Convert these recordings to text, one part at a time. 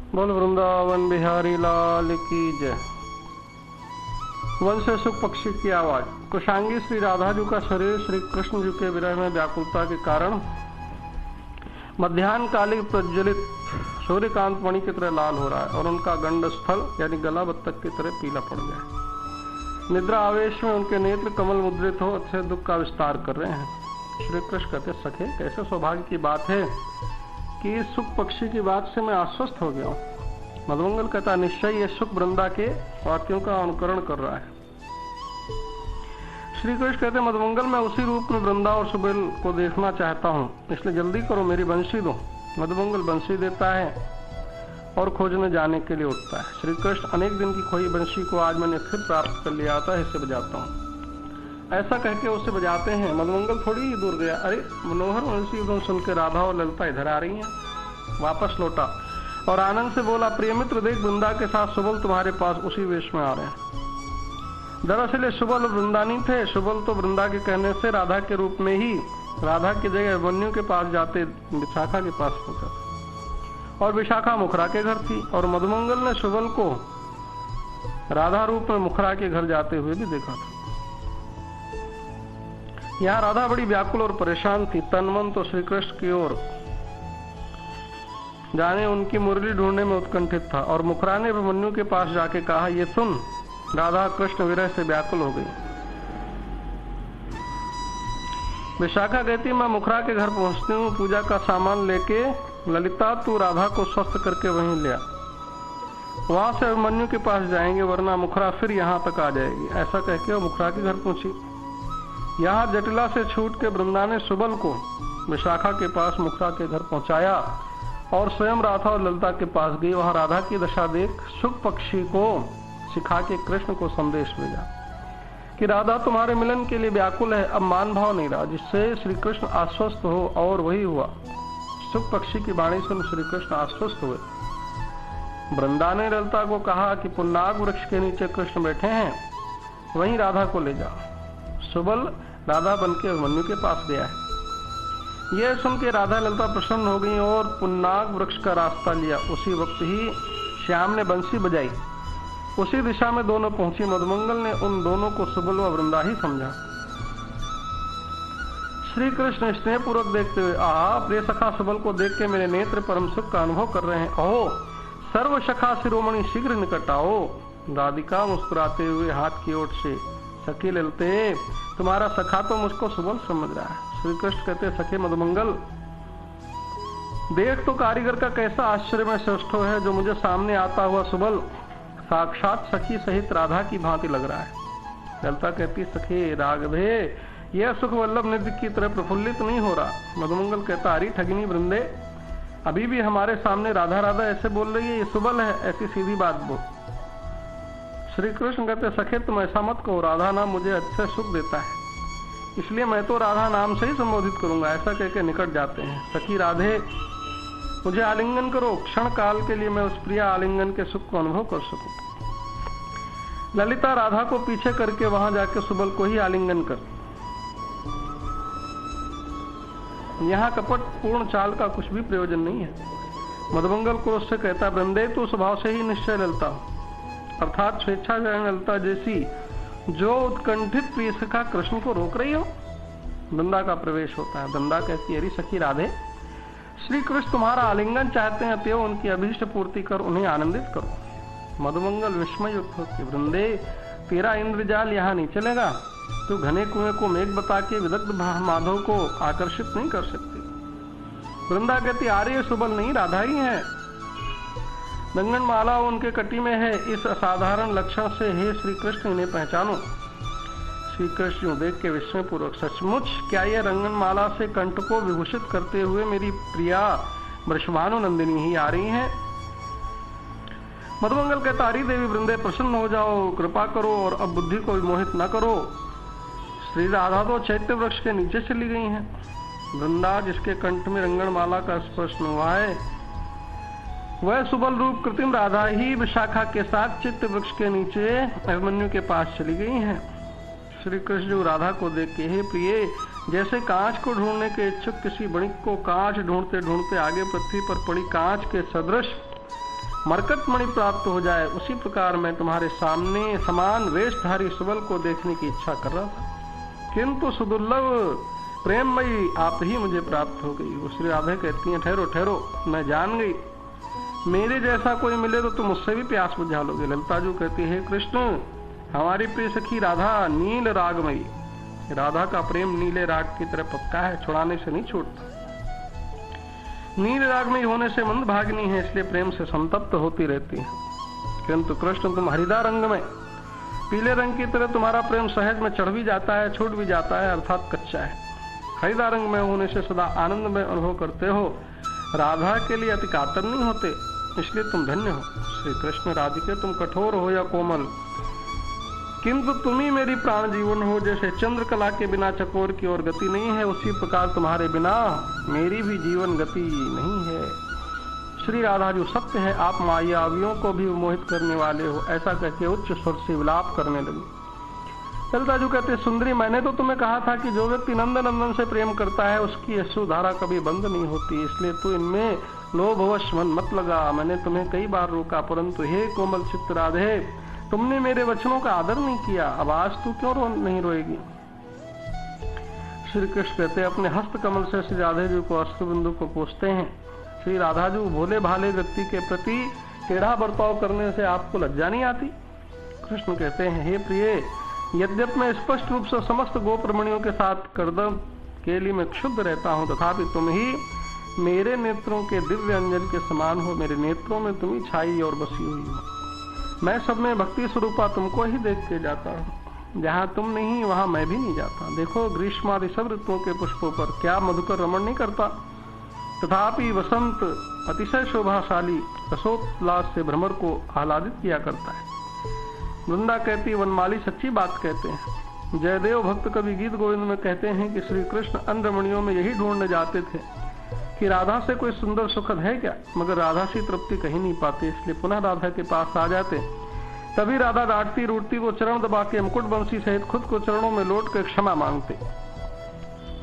बोल वृंदावन बिहारी लाल की जय। वन से सुख पक्षी की आवाज। कुशांगी श्री राधा जी का शरीर श्री कृष्ण जी के विरह में व्याकुलता के कारण मध्याह्न कालिक प्रज्वलित सूर्यकांत मणि की तरह लाल हो रहा है और उनका गंड स्थल यानी गला बत्तख की तरह पीला पड़ गया है। निद्रा आवेश में उनके नेत्र कमल मुद्रित हो अच्छे दुख का विस्तार कर रहे हैं। श्री कृष्ण कहते, सखे कैसे सौभाग्य की बात है कि इस सुख पक्षी की बात से मैं आश्वस्त हो गया हूँ। मधुमंगल कहता, निश्चय ये सुख वृंदा के वाक्यों का अनुकरण कर रहा है। श्री कृष्ण कहते, मधुमंगल मैं उसी रूप में वृंदा और सुबेल को देखना चाहता हूँ, इसलिए जल्दी करो मेरी बंशी दो। मधुमंगल बंशी देता है और खोजने जाने के लिए उठता है। श्री कृष्ण, अनेक दिन की खोई बंशी को आज मैंने फिर प्राप्त कर लिया था, इसे बजाता हूँ। ऐसा कहकर उसे बजाते हैं। मधुमंगल थोड़ी ही दूर गया, अरे मनोहर वंशी धुन सुन के राधा और ललिता इधर आ रही हैं। वापस लौटा और आनंद से बोला, प्रिय मित्र देख, वृंदा के साथ सुबल तुम्हारे पास उसी वेश में आ रहे हैं। दरअसल ये सुबल वृंदानी थे। सुबल तो वृंदा के कहने से राधा के रूप में ही राधा की जगह अभिमन्यु के पास जाते विशाखा के पास पहुंचा और विशाखा मुखरा के घर थी और मधुमंगल ने सुबल को राधा रूप में मुखरा के घर जाते हुए भी देखा था। यहाँ राधा बड़ी व्याकुल और परेशान थी। तन मन तो श्री कृष्ण की ओर जाने उनकी मुरली ढूंढने में उत्कंठित था और मुखरा ने अभिमन्यु के पास जाके कहा, ये सुन, राधा कृष्ण विरह से व्याकुल हो गई। विशाखा कहती, मैं मुखरा के घर पहुंचती हूँ, पूजा का सामान लेके। ललिता तू राधा को स्वस्थ करके वहीं ले आ, वहां से अभिमन्यु के पास जाएंगे, वरना मुखरा फिर यहाँ तक आ जाएगी। ऐसा कहके वो मुखरा के घर पहुंची। यहाँ जटिला से छूट के वृंदा ने सुबल को विशाखा के पास मुखरा के घर पहुंचाया और स्वयं राधा और ललिता के पास गई। वहां राधा की दशा देख सुख पक्षी को सिखा के कृष्ण को संदेश भेजा कि राधा तुम्हारे मिलन के लिए व्याकुल है, अब मान भाव नहीं रहा, जिससे श्री कृष्ण आश्वस्त हो। और वही हुआ। सुख पक्षी की वाणी सुन श्री कृष्ण आश्वस्त हुए। वृंदा ने ललिता को कहा कि पुन्नाग वृक्ष के नीचे कृष्ण बैठे हैं, वहीं राधा को ले जाओ। सुबल राधा बनके अभिमन्यु के पास गया है। यह सुन के राधा ललिता प्रसन्न हो गई और पुन्नाग वृक्ष का रास्ता लिया। उसी वक्त ही श्याम ने बंसी बजाई। उसी दिशा में दोनों पहुंची। मधुमंगल ने उन दोनों को सुबल व वृंदा ही समझा। श्री कृष्ण स्नेह पूर्वक देखते हुए, आहा, प्रिय सखा सुबल को देख के मेरे नेत्र परम सुख का अनुभव कर रहे हैं। ओहो सर्व सखा शिरोमणि शीघ्र निकट आओ। राधिका मुस्कुराते हुए हाथ की ओर से, सखी ललते, तुम्हारा सखा तो मुझको सुबल समझ रहा है। श्री कृष्ण कहते, सखे मधुमंगल देख तो कारीगर का कैसा आश्चर्य में श्रेष्ठो है, जो मुझे सामने आता हुआ सुबल साक्षात सखी सहित राधा की भांति लग रहा है। ललिता कहती, सखे राघवे, यह सुख वल्लभ निधि की तरह प्रफुल्लित नहीं हो रहा। मधुमंगल कहता, अरे ठगिनी वृंदे, अभी भी हमारे सामने राधा राधा ऐसे बोल रही है, ये सुबल है, ऐसी सीधी बात बोल। श्री कृष्ण कहते, सखे तुम ऐसा मत कहो, राधा नाम मुझे अच्छे सुख देता है, इसलिए मैं तो राधा नाम से ही संबोधित करूंगा। ऐसा कहकर निकट जाते हैं। सखी राधे, मुझे आलिंगन करो, क्षण काल के लिए मैं उस प्रिय आलिंगन के सुख को अनुभव कर सकूं। ललिता राधा को पीछे करके वहां जाके सुबल को ही आलिंगन कर। यहाँ कपट पूर्ण चाल का कुछ भी प्रयोजन नहीं है। मधुमंगल को उससे कहता, वृंदे तू स्वभाव से ही निश्चय ललिता, अर्थात स्वेच्छा ललिता जैसी, जो उत्कंठित प्रिय सखा कृष्ण को रोक रही हो। वृंदा का प्रवेश होता है। वृंदा कहती, अरे सखी राधे, श्री कृष्ण तुम्हारा आलिंगन चाहते हैं, अतएव उनकी अभीष्ट पूर्ति कर उन्हें आनंदित करो। मधुमंगल विस्मय युक्त होती, वृंदे तेरा इंद्रजाल यहाँ नहीं चलेगा, तू घने कुएं को मेघ बता के विदग्ध माधव को आकर्षित नहीं कर सकती। वृंदा कहती, आर्य सुबल नहीं, राधा ही है। रंगन माला उनके कटी में है, इस असाधारण लक्षण से हे श्री कृष्ण इन्हें पहचानो। श्री कृष्ण देख के विस्मय पूर्वक, सचमुच क्या यह रंगन माला से कंठ को विभूषित करते हुए मेरी प्रिया वृषभानु नंदिनी ही आ रही हैं? मधुमंगल कहता, हरि देवी वृंदे प्रसन्न हो जाओ, कृपा करो और अब बुद्धि को विमोहित न करो। श्री राधा तो चैत्य वृक्ष के नीचे चली गई हैं। वृंदा जिसके कंठ में रंगन माला का स्पर्श हुआ है, वह सुबल रूप कृत्रिम राधा ही विशाखा के साथ चित्त वृक्ष के नीचे अभिमन्यु के पास चली गई हैं। श्री कृष्ण राधा को देख के, हे प्रिय, जैसे कांच को ढूंढने के इच्छुक किसी बणिक को कांच ढूंढते ढूंढते आगे पृथ्वी पर पड़ी कांच के सदृश मरकटमणि प्राप्त हो जाए, उसी प्रकार मैं तुम्हारे सामने समान वेशधारी सुबल को देखने की इच्छा कर रहा था, किंतु सुदुर्लभ प्रेममयी आप ही मुझे प्राप्त हो गई। वो श्री राधा कहती हैं, ठहरो ठहरो, मैं जान गई, मेरे जैसा कोई मिले तो तुम उससे भी प्यास बुझा लोगे। ललिता जी कहती है, कृष्ण हमारी प्रिय सखी राधा नील रागमयी, राधा का प्रेम नीले राग की तरह पक्का है, छुड़ाने से नहीं छूटता। नील राग में होने से मंद भागनी है, इसलिए प्रेम से संतप्त होती रहती है, किंतु कृष्ण तुम हरिदा रंग में पीले रंग की तरह तुम्हारा प्रेम सहज में चढ़ भी जाता है, छूट भी जाता है, अर्थात कच्चा है। हरिदा रंग में होने से सदा आनंद में अनुभव करते हो, राधा के लिए अति कातर नहीं होते, इसलिए तुम धन्य हो। श्री कृष्ण राधिके तुम कठोर हो या कोमल, किंतु तुम ही मेरी प्राण जीवन हो। जैसे चंद्रकला के बिना चकोर की ओर गति नहीं है, उसी प्रकार तुम्हारे बिना मेरी भी जीवन गति नहीं है। श्री राधा जो सत्य है, आप मायावियों को भी मोहित करने वाले हो, ऐसा कहकर उच्च स्वर से विलाप करने लगी। ललिता जी कहते, सुंदरी मैंने तो तुम्हें कहा था कि जो व्यक्ति नंदन नंदन से प्रेम करता है उसकी अश्रुधारा कभी बंद नहीं होती, इसलिए तू इनमें लोभवश मन मत लगा। मैंने तुम्हें कई बार रोका, परंतु हे कोमल चित्त राधे, तुमने मेरे वचनों का आदर नहीं किया, अब आज तू क्यों नहीं रोएगी। श्री कृष्ण कहते, अपने हस्त कमल से श्री राधे जी को अश्रुबिंदु को पोंछते हैं। श्री राधा जी भोले भाले व्यक्ति के प्रति टेढ़ा बर्ताव करने से आपको लज्जा नहीं आती। कृष्ण कहते हैं, हे प्रिय, यद्यपि मैं स्पष्ट रूप से समस्त गोप्रमणियों के साथ करदम के लिए मैं क्षुब्ध रहता हूँ, तथापि तुम ही मेरे नेत्रों के दिव्य अंजन के समान हो, मेरे नेत्रों में तुम ही छाई और बसी हुई हो। मैं सब में भक्ति स्वरूपा तुमको ही देख के जाता हूँ, जहाँ तुम नहीं वहाँ मैं भी नहीं जाता। देखो ग्रीष्मादि सब ऋतुओं के पुष्पों पर क्या मधुकर रमण नहीं करता, तथापि वसंत अतिशय शोभाशाली रसोल्लास से भ्रमर को आह्लादित किया करता है। वृंदा कहती, वनमाली सच्ची बात कहते हैं। जयदेव भक्त कवि गीत गोविंद में कहते हैं कि श्री कृष्ण अन्य रमणियों में यही ढूंढने जाते थे कि राधा से कोई सुंदर सुखद है क्या, मगर राधा से तृप्ति कहीं नहीं पाते, इसलिए पुनः राधा के पास आ जाते। तभी राधा डांटती रूठती वो चरण दबा के मुकुट बंसी सहित खुद को चरणों में लौट कर क्षमा मांगते,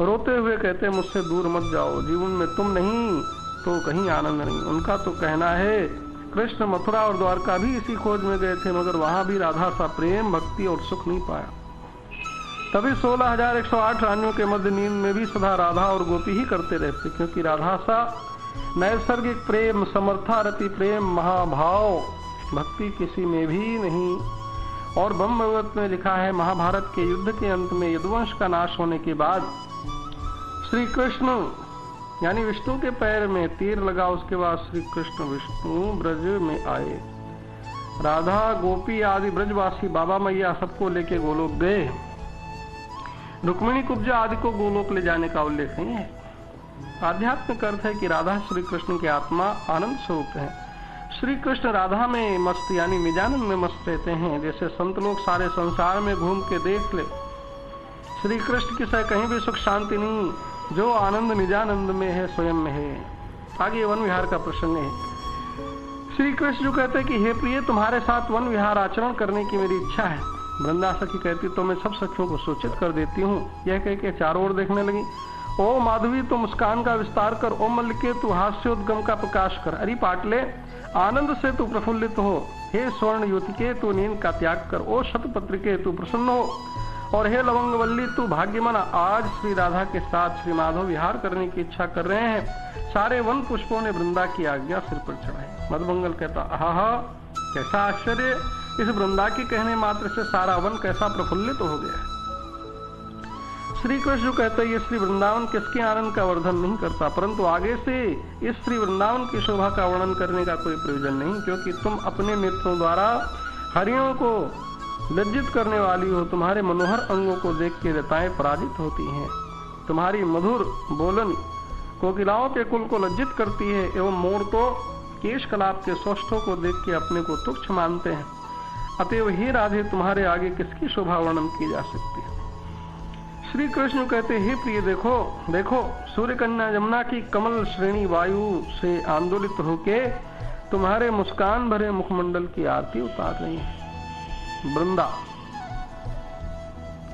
रोते हुए कहते, मुझसे दूर मत जाओ, जीवन में तुम नहीं तो कहीं आनंद नहीं। उनका तो कहना है कृष्ण मथुरा और द्वारका भी इसी खोज में गए थे, मगर वहां भी राधा सा प्रेम भक्ति और सुख नहीं पाया। तभी 16,108 रानियों के मध्य नींद में भी सदा राधा और गोपी ही करते रहते, क्योंकि राधा सा नैसर्गिक प्रेम, समर्था रति प्रेम, महाभाव भक्ति किसी में भी नहीं। और ब्रह्मवेद में लिखा है, महाभारत के युद्ध के अंत में यदुवंश का नाश होने के बाद श्री कृष्ण यानी विष्णु के पैर में तीर लगा, उसके बाद श्री कृष्ण विष्णु ब्रज में आए। राधा गोपी आदि ब्रजवासी बाबा मैया सबको लेके गोलोक गए। रुक्मिणी कुब्जा आदि को गोलोक ले जाने का उल्लेख नहीं है। आध्यात्मिक अर्थ है कि राधा श्री कृष्ण की आत्मा आनंद स्वरूप है। श्री कृष्ण राधा में मस्त यानी निजानंद में मस्त रहते हैं। जैसे संत लोग सारे संसार में घूम के देख ले, श्री कृष्ण की सह कहीं भी सुख शांति नहीं, जो आनंद निजानंद में है स्वयं में है। आगे वन विहार का प्रसंग है। श्री कृष्ण जो कहते हैं कि हे प्रिय, तुम्हारे साथ वन विहार आचरण करने की मेरी इच्छा है। वृंदा सखी कहती, तो मैं सब सखियों को सूचित कर देती हूँ। यह कह के चारों ओर देखने लगी। ओ माधवी, तू मुस्कान का विस्तार कर, ओ मल्लिके तू हास्योद्गम का प्रकाश कर, अरे पाटले आनंद से तू प्रफुल्लित हो, हे स्वर्ण युतिके तू नींद का त्याग कर, ओ शतपत्रिके तू प्रसन्न हो, और हे लवंगवल्ली तू भाग्यमना। आज श्री राधा के साथ श्री माधव विहार करने की इच्छा कर रहे हैं। सारे वन पुष्पों ने वृंदा की आज्ञा सिर पर चढ़ाई। मधुमंगल कहता, आहा कैसा आश्चर्य, इस वृंदा के कहने मात्र से सारा वन कैसा प्रफुल्लित हो गया है। श्री कृष्ण कहते हैं, ये श्री वृंदावन किसके आनंद का वर्धन नहीं करता, परंतु आगे से इस श्री वृंदावन की शोभा का वर्णन करने का कोई प्रयोजन नहीं, क्योंकि तुम अपने नेत्रों द्वारा हरियों को लज्जित करने वाली हो। तुम्हारे मनोहर अंगों को देख के लताएं पराजित होती हैं। तुम्हारी मधुर बोलन कोकिलाओं के कुल को लज्जित करती है, एवं मोर तो केश कलाप के सौष्ठों को देख के अपने को तुच्छ मानते हैं। अतएव हे राधे, तुम्हारे आगे किसकी शोभा वर्णन की जा सकती है। श्री कृष्ण कहते, हे प्रिय, देखो देखो, सूर्य कन्या यमुना की कमल श्रेणी वायु से आंदोलित होके तुम्हारे मुस्कान भरे मुखमंडल की आरती उतार रही है। वृंदा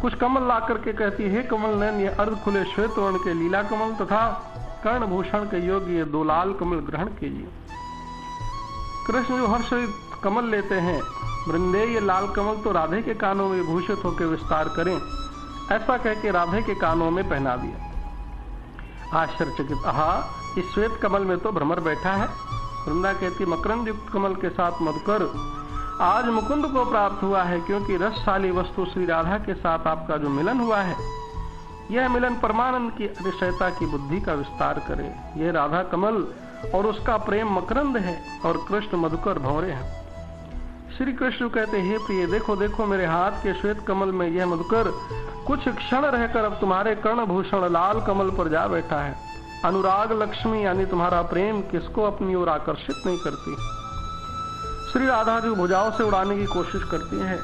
कुछ कमल ला करके कहती, हे कमल नयन, ये अर्ध खुले श्वेत वर्ण के लीला कमल तथा कर्णभूषण के योग्य ये दो लाल कमल ग्रहण कीजिए। कृष्ण जो हर्षित कमल लेते हैं, वृंदे ये लाल कमल तो राधे के कानों में भूषित होकर विस्तार करें, ऐसा कह के राधे के कानों में पहना दिया। आश्चर्यचकित, आहा, इस श्वेत कमल में तो भ्रमर बैठा है। वृंदा कहती, मकरंद युक्त कमल के साथ मधुकर, आज मुकुंद को प्राप्त हुआ है, क्योंकि रसशाली वस्तु श्री राधा के साथ आपका जो मिलन हुआ है, यह मिलन परमानंद की अतिशयता की बुद्धि का विस्तार करे। यह राधा कमल और उसका प्रेम मकरंद है, और कृष्ण मधुकर भंवरे हैं। श्री कृष्ण कहते, हे प्रिय, देखो देखो मेरे हाथ के श्वेत कमल में यह मधुकर कुछ क्षण रहकर अब तुम्हारे कर्णभूषण लाल कमल पर जा बैठा है। अनुराग लक्ष्मी यानी तुम्हारा प्रेम किसको अपनी ओर आकर्षित नहीं करती। श्री राधा जो भुजाओं से उड़ाने की कोशिश करती है,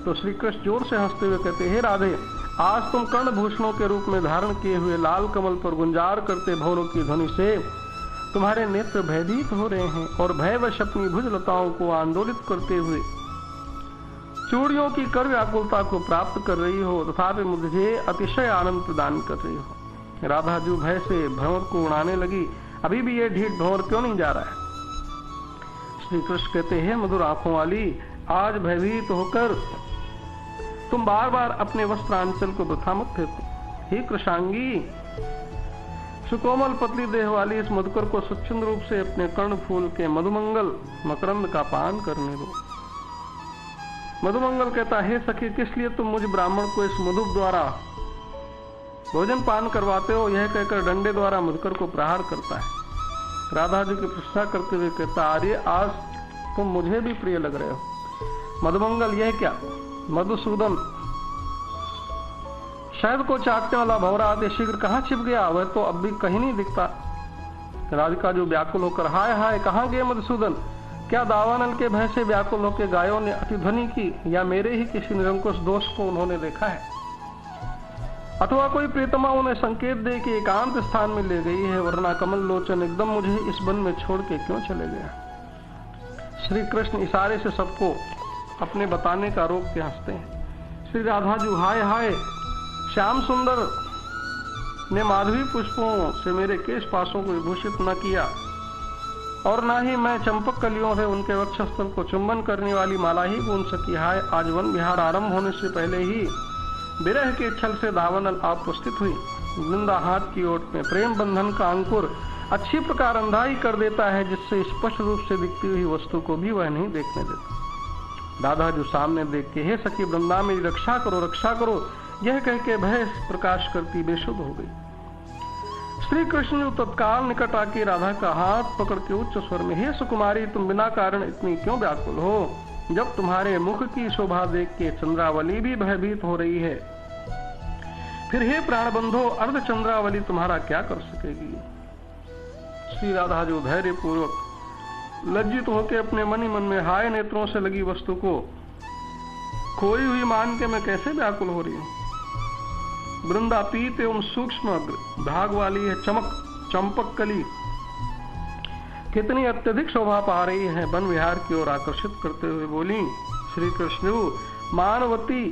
तो श्री कृष्ण जोर से हंसते हुए कहते, हे राधे, आज तुम कर्णभूषणों के रूप में धारण किए हुए लाल कमल पर गुंजार करते भौरों की ध्वनि से तुम्हारे नेत्र भयभीत हो रहे हैं, और भयवश अपनी भुजलताओं को आंदोलित करते हुए चूड़ियों की कर व्याकुलता को प्राप्त कर रही हो, तथापि मुझे अतिशय आनंद प्रदान कर रही हो। राधा जो भय से भंवर को उड़ाने लगी, अभी भी ये ढीठ भंवर क्यों नहीं जा रहा है। श्री कृष्ण कहते हैं, मधुर आंखों वाली, आज भयभीत होकर तुम बार बार अपने वस्त्रांचल को वृथा मत फेंको। हे कृशांगी, सुकोमल पतली देह वाली इस मधुकर को स्वच्छंद रूप से अपने कर्ण फूल के मधुमंगल मकरंद का पान करने दो। मधुमंगल कहता, हे सखी, किस लिए तुम मुझ ब्राह्मण को इस मधु द्वारा भोजन पान करवाते हो। यह कहकर डंडे द्वारा मधुकर को प्रहार करता है। राधा जी की प्रशंसा करते हुए कहता, आर्य, आज तुम मुझे भी प्रिय लग रहे हो। मधुमंगल, यह क्या? मधुसूदन, शहद को चाटने वाला भंवरा अति शीघ्र कहाँ छिप गया? वह तो अब भी कहीं नहीं दिखता। राधिका जो व्याकुल होकर, हाय हाय, कहाँ गए मधुसूदन? क्या दावानल के भय से व्याकुल होकर गायों ने अतिध्वनि की, या मेरे ही किसी निरंकुश दोष को उन्होंने देखा है, अथवा कोई प्रीतमा उन्हें संकेत दे कि एकांत स्थान में ले गई है, वरना कमल लोचन एकदम मुझे इस वन में छोड़ के क्यों चले गया। श्री कृष्ण इशारे से सबको अपने बताने का रोक के हंसते हैं। श्री राधा जी, हाय हाय, श्याम सुंदर ने माधवी पुष्पों से मेरे केश पासों को विभूषित न किया, और न ही मैं चंपक कलियों से उनके वक्षस्थल को चुंबन करने वाली माला ही बूंद सकी। हाय, आज वन विहार आरंभ होने से पहले ही विरह के छल से दावानल आप उपस्थित हुई। वृंदा हाथ की ओट में प्रेम बंधन का अंकुर अच्छी प्रकार अंधाई कर देता है, जिससे स्पष्ट रूप से दिखती हुई वस्तु को भी वह नहीं देखने देता। राधा जो सामने देख के, हे सखी वृंदा, मेरी रक्षा करो, रक्षा करो, यह कह के भय प्रकाश करती बेसुध हो गई। श्री कृष्ण जो तत्काल निकट आके राधा का हाथ पकड़ के उच्च स्वर में, हे सुकुमारी, तुम बिना कारण इतनी क्यों व्याकुल हो? जब तुम्हारे मुख की शोभा देख के चंद्रावली भी भयभीत हो रही है, फिर हे प्राणबंधो, अर्ध चंद्रावली तुम्हारा क्या कर सकेगी। श्री राधा जो धैर्य पूर्वक लज्जित होकर अपने मन ही मन में हाय नेत्रों से लगी वस्तु को खोई हुई मान के मैं कैसे व्याकुल हो रही हूँ। वृंदा पीत एवं सूक्ष्म भाग वाली है, चंपक कली कितनी अत्यधिक शोभा पा रही है, वन विहार की ओर आकर्षित करते हुए बोली। श्री कृष्ण, मानवती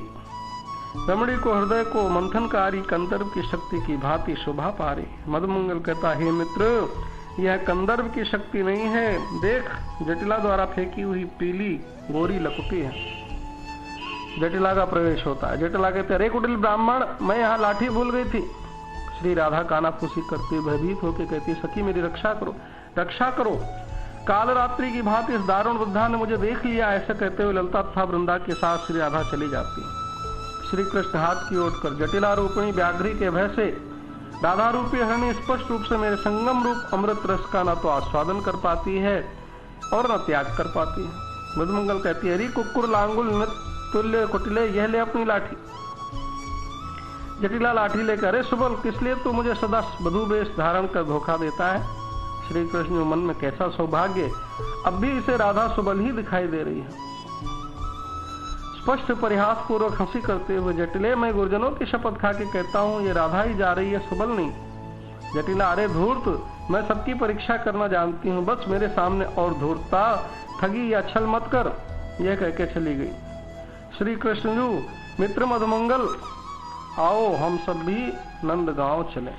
रमणी को हृदय को मंथनकारी कंदर्प की शक्ति की भांति शोभा पा रही। मधुमंगल कहता, हे मित्र, यह कंदर्प की शक्ति नहीं है, देख, जटिला द्वारा फेंकी हुई पीली गोरी लकुटी है। जटिला का प्रवेश होता है। जटिला कहते, अरे कुटिल ब्राह्मण, मैं यहाँ लाठी भूल गई थी। श्री राधा कानाफूसी करती भयभीत होकर कहती, सखी मेरी रक्षा करो, रक्षा करो, काल रात्रि की भांति इस दारुण वृद्धा ने मुझे देख लिया। ऐसा कहते हुए ललता तथा वृंदा के साथ श्री राधा चली जाती है। श्री कृष्ण हाथ की ओर कर जटिला रूपिणी व्याघ्री के भय से राधा रूपी हरणी स्पष्ट रूप से मेरे संगम रूप अमृत रस का न तो आस्वादन कर पाती है और न त्याग कर पाती है। मधुमंगल कहती है, अरे कुक्कुर लांगुल तुल्य कुटिले, यह ले अपनी लाठी। जटिला लाठी लेकर, अरे सुबल, किस लिए तू मुझे सदा वधू वेश धारण कर धोखा देता है। श्री कृष्ण मन में कैसा सौभाग्य, अब भी इसे राधा सुबल ही दिखाई दे रही है। स्पष्ट परिहास पूर्वक हंसी करते हुए, जटिले, मैं गुरुजनों की शपथ खा के कहता हूँ, ये राधा ही जा रही है, सुबल नहीं। जटिला, अरे धूर्त, मैं सबकी परीक्षा करना जानती हूँ, बस मेरे सामने और धूर्तता, ठगी या छल मत कर। यह कहकर चली गई। श्री कृष्ण, मित्र मधुमंगल, आओ हम सब भी नंद गांव चले।